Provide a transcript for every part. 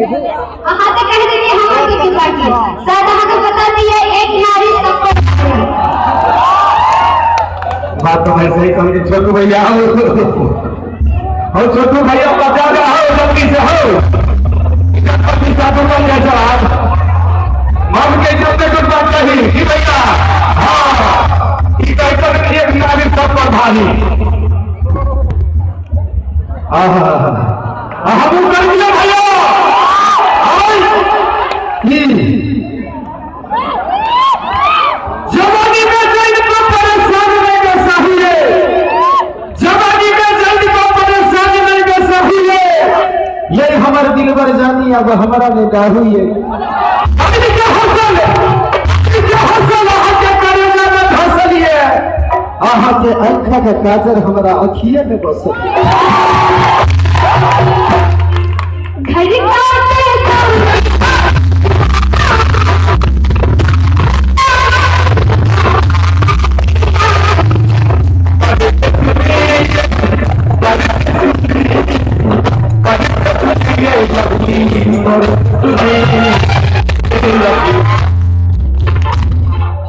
तो कह देंगे हमारे की पार्टी शायद हमें बता दिया एक नारी सबको बात तो मैं सही कहूँ। छोटू भैया हो छोटू भैया बचा रहा हो जल्दी से हो जवाब मन के चलते कुछ बात कही कि भैया हाँ एक नारी सब पर भारी हम कर दिया भैया जवानी में जल्द को परेशान नहीं कर चाहिए जवानी में जल्द को परेशान नहीं कर चाहिए ये हमारे दिल भर जानी अब हमारा निकाह हुई है आहा के आंखा के काजर हमारा अखिए में बस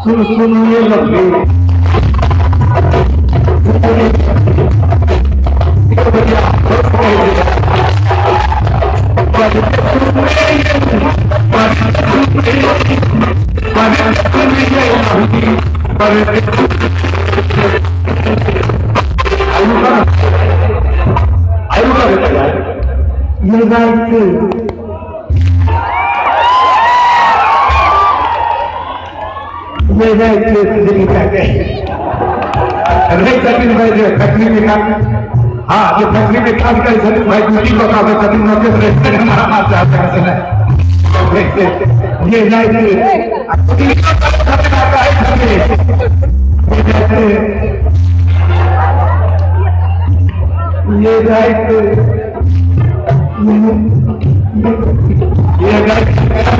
सुन ये लगे फैक्ट्री में काम हाँ जो फैक्ट्री में काम करे सचिन भाई ड्यूटी को काम सचिन नौकरी ये नहीं ये राइट ये राइट